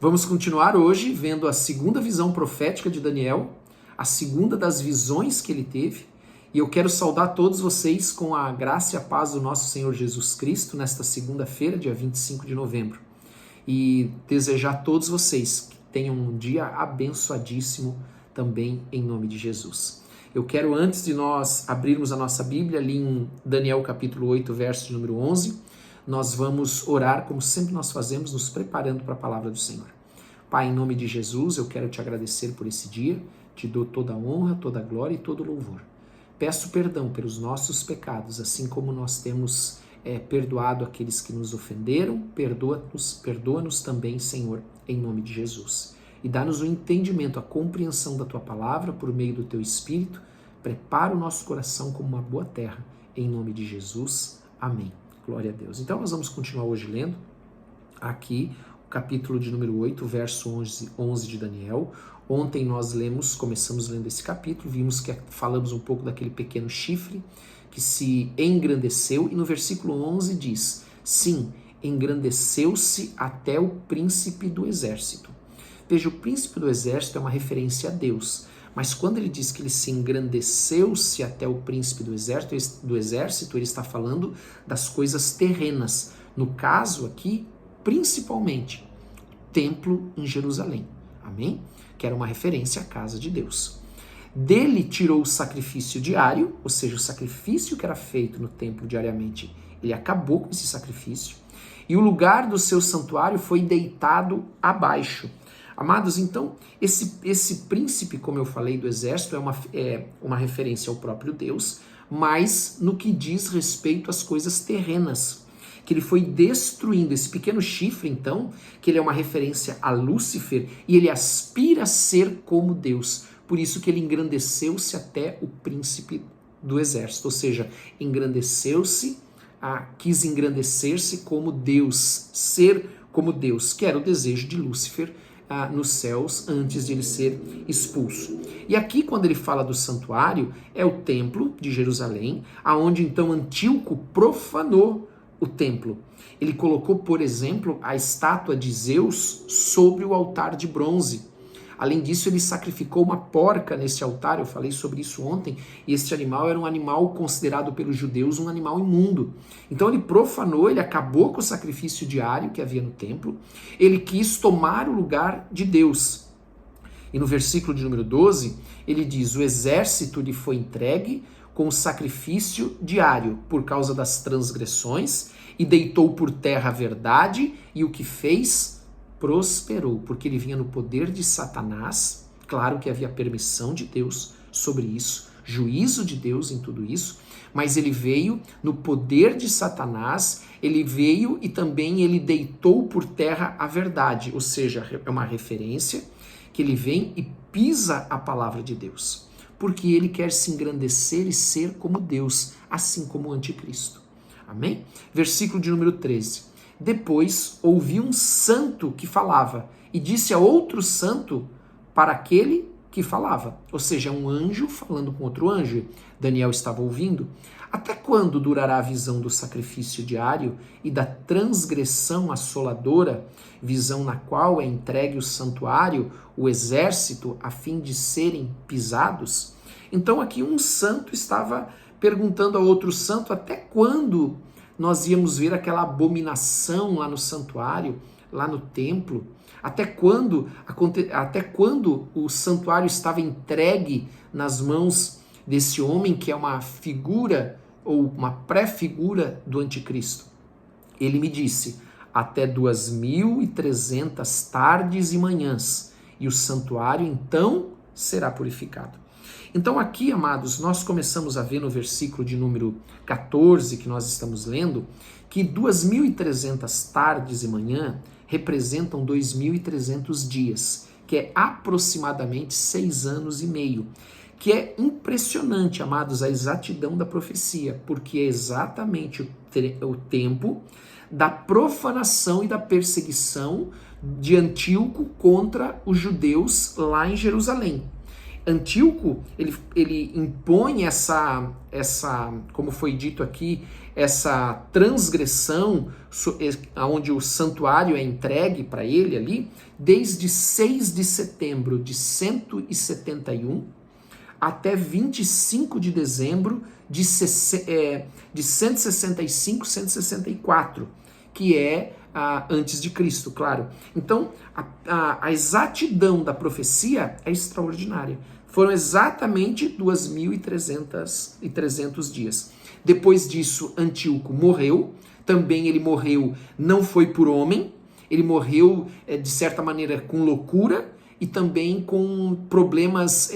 Vamos continuar hoje vendo a segunda visão profética de Daniel, a segunda das visões que ele teve, e eu quero saudar todos vocês com a graça e a paz do nosso Senhor Jesus Cristo nesta segunda-feira, dia 25 de novembro, e desejar a todos vocês que tenham um dia abençoadíssimo também em nome de Jesus. Eu quero, antes de nós abrirmos a nossa Bíblia, ali em Daniel capítulo 8, verso de número 11, nós vamos orar, como sempre nós fazemos, nos preparando para a palavra do Senhor. Pai, em nome de Jesus, eu quero te agradecer por esse dia, te dou toda a honra, toda a glória e todo o louvor. Peço perdão pelos nossos pecados, assim como nós temos perdoado aqueles que nos ofenderam, perdoa-nos também, Senhor, em nome de Jesus. E dá-nos o entendimento, a compreensão da Tua palavra por meio do Teu Espírito. Prepara o nosso coração como uma boa terra, em nome de Jesus. Amém. Glória a Deus. Então nós vamos continuar hoje lendo aqui o capítulo de número 8, verso 11 de Daniel. Ontem nós começamos lendo esse capítulo, vimos que falamos um pouco daquele pequeno chifre que se engrandeceu, e no versículo 11 diz: sim, engrandeceu-se até o príncipe do exército. Veja, o príncipe do exército é uma referência a Deus, mas quando ele diz que ele se engrandeceu-se até o príncipe do exército, ele está falando das coisas terrenas. No caso aqui, principalmente, o templo em Jerusalém. Amém? Que era uma referência à casa de Deus. Dele tirou o sacrifício diário, ou seja, o sacrifício que era feito no templo diariamente, ele acabou com esse sacrifício, e o lugar do seu santuário foi deitado abaixo. Amados, então, esse príncipe, como eu falei, do exército, é uma referência ao próprio Deus, mas no que diz respeito às coisas terrenas, que ele foi destruindo. Esse pequeno chifre, então, que ele é uma referência a Lúcifer, e ele aspira a ser como Deus. Por isso que ele engrandeceu-se até o príncipe do exército, ou seja, quis engrandecer-se como Deus, ser como Deus, que era o desejo de Lúcifer nos céus antes de ele ser expulso. E aqui, quando ele fala do santuário, é o templo de Jerusalém, aonde então Antíoco profanou o templo. Ele colocou, por exemplo, a estátua de Zeus sobre o altar de bronze. Além disso, ele sacrificou uma porca nesse altar, eu falei sobre isso ontem, e este animal era um animal considerado pelos judeus um animal imundo. Então ele profanou, ele acabou com o sacrifício diário que havia no templo, ele quis tomar o lugar de Deus. E no versículo de número 12, ele diz: o exército lhe foi entregue com o sacrifício diário por causa das transgressões, e deitou por terra a verdade, e o que fez prosperou, porque ele vinha no poder de Satanás. Claro que havia permissão de Deus sobre isso, juízo de Deus em tudo isso, mas ele veio no poder de Satanás, ele veio e também ele deitou por terra a verdade, ou seja, é uma referência que ele vem e pisa a palavra de Deus, porque ele quer se engrandecer e ser como Deus, assim como o anticristo. Amém? Versículo de número 13. Depois ouvi um santo que falava, e disse a outro santo para aquele que falava. Ou seja, um anjo falando com outro anjo. Daniel estava ouvindo. Até quando durará a visão do sacrifício diário e da transgressão assoladora, visão na qual é entregue o santuário, o exército, a fim de serem pisados? Então aqui um santo estava perguntando a outro santo até quando nós íamos ver aquela abominação lá no santuário, lá no templo, até quando o santuário estava entregue nas mãos desse homem que é uma figura ou uma pré-figura do anticristo. Ele me disse: até 2.300 tardes e manhãs, e o santuário então será purificado. Então aqui, amados, nós começamos a ver no versículo de número 14 que nós estamos lendo, que 2.300 tardes e manhã representam 2.300 dias, que é aproximadamente 6 anos e meio, que é impressionante, amados, a exatidão da profecia, porque é exatamente o tempo da profanação e da perseguição de Antíoco contra os judeus lá em Jerusalém. Antíoco, ele impõe essa, como foi dito aqui, essa transgressão, onde o santuário é entregue para ele ali, desde 6 de setembro de 171 até 25 de dezembro de 165, 164, que é antes de Cristo, claro. Então, a exatidão da profecia é extraordinária. Foram exatamente 2.300 dias. Depois disso, Antíoco morreu. Também ele morreu, não foi por homem, ele morreu, de certa maneira, com loucura e também com problemas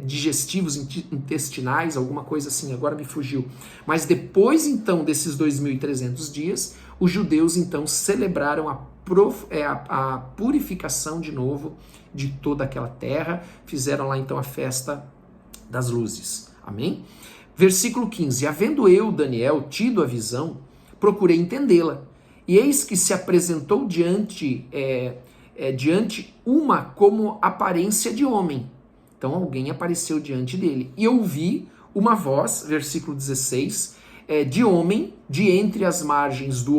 digestivos, intestinais, alguma coisa assim, agora me fugiu. Mas depois, então, desses 2.300 dias, os judeus, então, celebraram a purificação de novo de toda aquela terra, fizeram lá, então, a festa das luzes. Amém? Versículo 15. Havendo eu, Daniel, tido a visão, procurei entendê-la. E eis que se apresentou diante uma como aparência de homem. Então alguém apareceu diante dele. E eu ouvi uma voz, versículo 16, de homem, de entre as margens do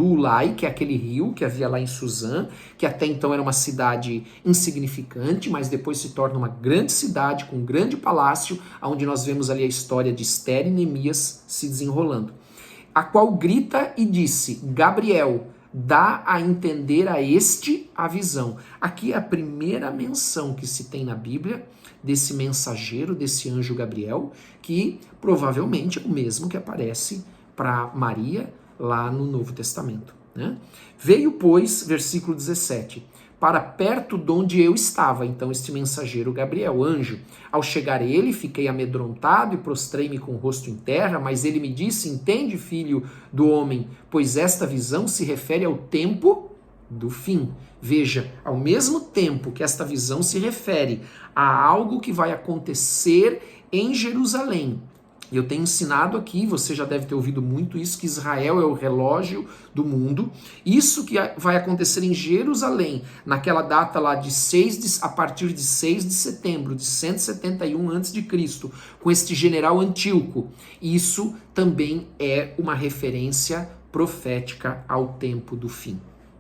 Ulai, que é aquele rio que havia lá em Suzã, que até então era uma cidade insignificante, mas depois se torna uma grande cidade, com um grande palácio, onde nós vemos ali a história de Esther e Neemias se desenrolando. A qual grita e disse: Gabriel, dá a entender a este a visão. Aqui é a primeira menção que se tem na Bíblia desse mensageiro, desse anjo Gabriel, que provavelmente é o mesmo que aparece para Maria lá no Novo Testamento, né? Veio, pois, versículo 17, para perto de onde eu estava. Então este mensageiro Gabriel, anjo, ao chegar ele, fiquei amedrontado e prostrei-me com o rosto em terra, mas ele me disse: entende, filho do homem, pois esta visão se refere ao tempo do fim. Veja, ao mesmo tempo que esta visão se refere a algo que vai acontecer em Jerusalém. Eu tenho ensinado aqui, você já deve ter ouvido muito isso, que Israel é o relógio do mundo. Isso que vai acontecer em Jerusalém, naquela data lá a partir de 6 de setembro de 171 a.C., com este general Antíoco. Isso também é uma referência profética ao tempo do fim.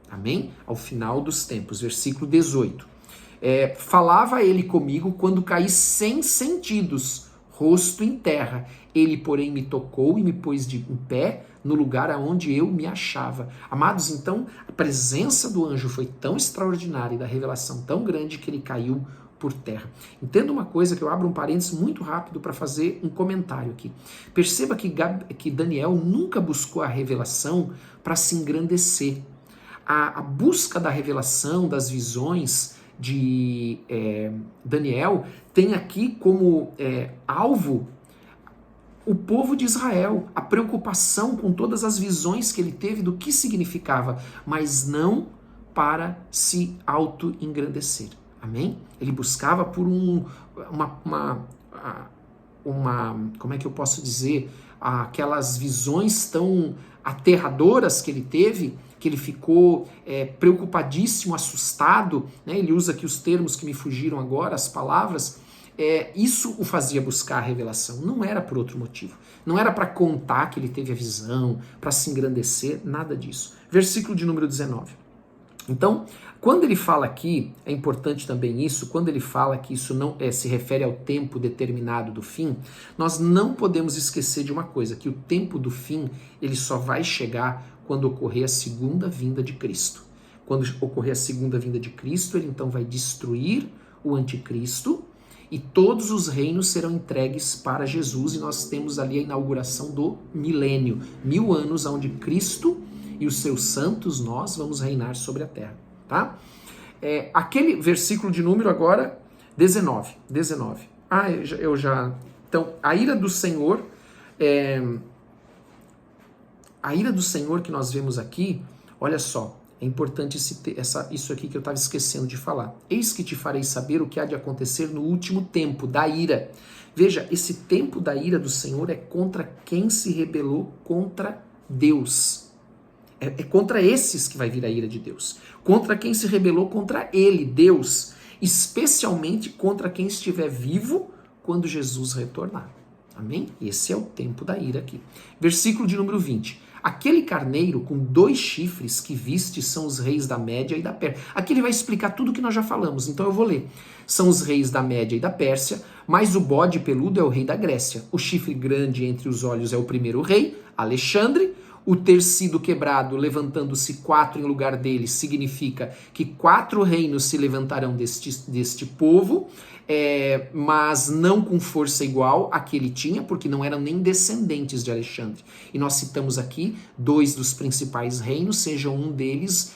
Amém? Ao final dos tempos. Versículo 18. Falava ele comigo quando caí sem sentidos, rosto em terra. Ele, porém, me tocou e me pôs em pé no lugar aonde eu me achava. Amados, então, a presença do anjo foi tão extraordinária e da revelação tão grande que ele caiu por terra. Entenda uma coisa, que eu abro um parênteses muito rápido para fazer um comentário aqui. Perceba que Daniel nunca buscou a revelação para se engrandecer. A busca da revelação, das visões de Daniel, tem aqui como alvo o povo de Israel, a preocupação com todas as visões que ele teve do que significava, mas não para se auto-engrandecer. Amém? Ele buscava por como é que eu posso dizer, aquelas visões tão aterradoras que ele teve, que ele ficou preocupadíssimo, assustado, né? Ele usa aqui os termos que me fugiram agora, as palavras. Isso o fazia buscar a revelação, não era por outro motivo. Não era para contar que ele teve a visão, para se engrandecer, nada disso. Versículo de número 19. Então, quando ele fala aqui, é importante também isso, quando ele fala que isso não se refere ao tempo determinado do fim, nós não podemos esquecer de uma coisa, que o tempo do fim, ele só vai chegar quando ocorrer a segunda vinda de Cristo. Quando ocorrer a segunda vinda de Cristo, ele então vai destruir o anticristo e todos os reinos serão entregues para Jesus, e nós temos ali a inauguração do milênio, 1000 anos onde Cristo e os seus santos, nós vamos reinar sobre a terra, tá? Aquele versículo de número agora 19. Então, a ira do Senhor, que nós vemos aqui, olha só, é importante isso aqui que eu estava esquecendo de falar. Eis que te farei saber o que há de acontecer no último tempo da ira. Veja, esse tempo da ira do Senhor é contra quem se rebelou contra Deus. É contra esses que vai vir a ira de Deus. Contra quem se rebelou contra ele, Deus. especialmente contra quem estiver vivo quando Jesus retornar. Amém? Esse é o tempo da ira aqui. Versículo de número 20. Aquele carneiro com 2 chifres que viste são os reis da Média e da Pérsia. Aqui ele vai explicar tudo o que nós já falamos, então eu vou ler. São os reis da Média e da Pérsia, mas o bode peludo é o rei da Grécia. O chifre grande entre os olhos é o primeiro rei, Alexandre. O ter sido quebrado, levantando-se 4 em lugar dele, significa que 4 reinos se levantarão deste povo, mas não com força igual a que ele tinha, porque não eram nem descendentes de Alexandre. E nós citamos aqui 2 dos principais reinos, seja um deles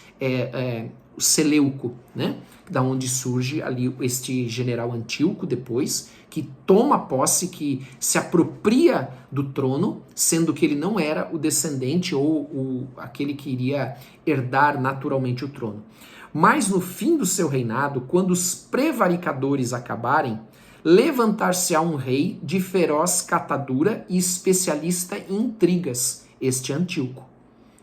o Seleuco, né? Da onde surge ali este general Antíoco depois, que toma posse, que se apropria do trono, sendo que ele não era o descendente ou aquele que iria herdar naturalmente o trono. Mas no fim do seu reinado, quando os prevaricadores acabarem, levantar-se-á um rei de feroz catadura e especialista em intrigas, este Antíoco.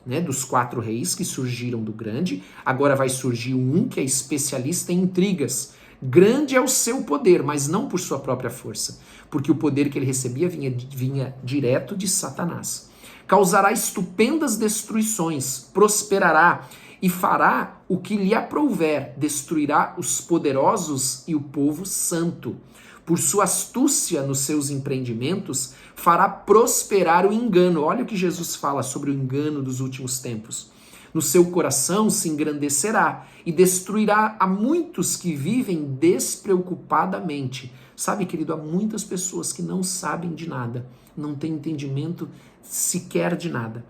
Né, dos 4 reis que surgiram do grande, agora vai surgir um que é especialista em intrigas. Grande é o seu poder, mas não por sua própria força, porque o poder que ele recebia vinha direto de Satanás. Causará estupendas destruições, prosperará e fará o que lhe aprouver, destruirá os poderosos e o povo santo. Por sua astúcia nos seus empreendimentos, fará prosperar o engano. Olha o que Jesus fala sobre o engano dos últimos tempos. No seu coração se engrandecerá e destruirá a muitos que vivem despreocupadamente. Sabe, querido, há muitas pessoas que não sabem de nada, não têm entendimento sequer de nada.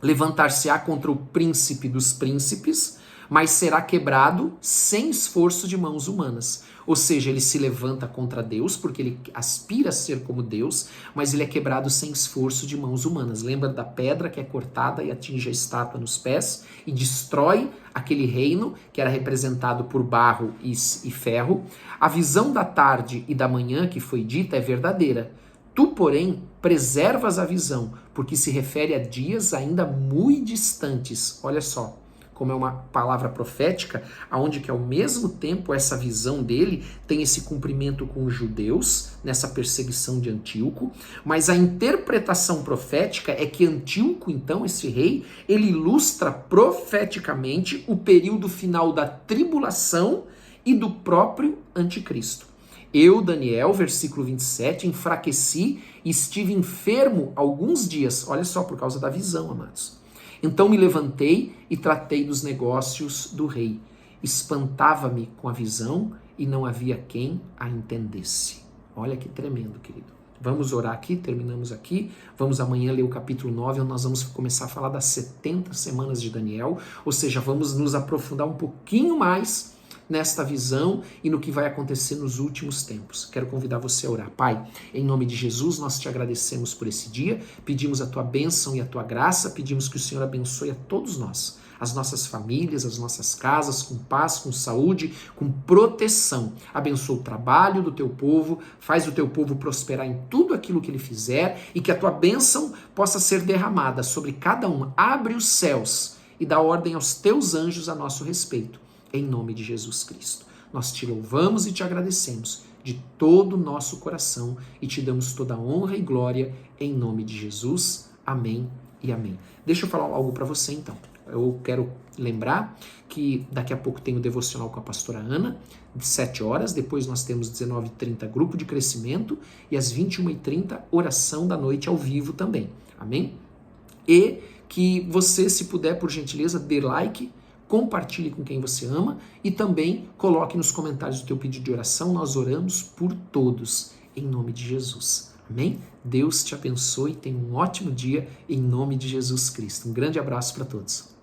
Levantar-se-á contra o príncipe dos príncipes, mas será quebrado sem esforço de mãos humanas. Ou seja, ele se levanta contra Deus, porque ele aspira a ser como Deus, mas ele é quebrado sem esforço de mãos humanas. Lembra da pedra que é cortada e atinge a estátua nos pés e destrói aquele reino que era representado por barro e ferro. A visão da tarde e da manhã que foi dita é verdadeira. Tu, porém, preservas a visão, porque se refere a dias ainda muito distantes. Olha só, como é uma palavra profética, aonde que ao mesmo tempo essa visão dele tem esse cumprimento com os judeus, nessa perseguição de Antíoco, mas a interpretação profética é que Antíoco, então, esse rei, ele ilustra profeticamente o período final da tribulação e do próprio anticristo. Eu, Daniel, versículo 27, enfraqueci e estive enfermo alguns dias, olha só, por causa da visão, amados. Então me levantei e tratei dos negócios do rei. Espantava-me com a visão e não havia quem a entendesse. Olha que tremendo, querido. Vamos orar aqui, terminamos aqui. Vamos amanhã ler o capítulo 9, onde nós vamos começar a falar das 70 semanas de Daniel. Ou seja, vamos nos aprofundar um pouquinho mais nesta visão e no que vai acontecer nos últimos tempos. Quero convidar você a orar. Pai, em nome de Jesus, nós te agradecemos por esse dia, pedimos a tua bênção e a tua graça, pedimos que o Senhor abençoe a todos nós, as nossas famílias, as nossas casas, com paz, com saúde, com proteção. Abençoa o trabalho do teu povo, faz o teu povo prosperar em tudo aquilo que ele fizer e que a tua bênção possa ser derramada sobre cada um. Abre os céus e dá ordem aos teus anjos a nosso respeito. Em nome de Jesus Cristo. Nós te louvamos e te agradecemos de todo o nosso coração e te damos toda a honra e glória em nome de Jesus. Amém e amém. Deixa eu falar algo para você então. Eu quero lembrar que daqui a pouco tem o devocional com a pastora Ana, de 7 horas, depois nós temos 19h30 grupo de crescimento e às 21h30 oração da noite ao vivo também. Amém? E que você, se puder, por gentileza, dê like, compartilhe com quem você ama e também coloque nos comentários o teu pedido de oração. Nós oramos por todos, em nome de Jesus. Amém? Deus te abençoe, tenha um ótimo dia em nome de Jesus Cristo. Um grande abraço para todos.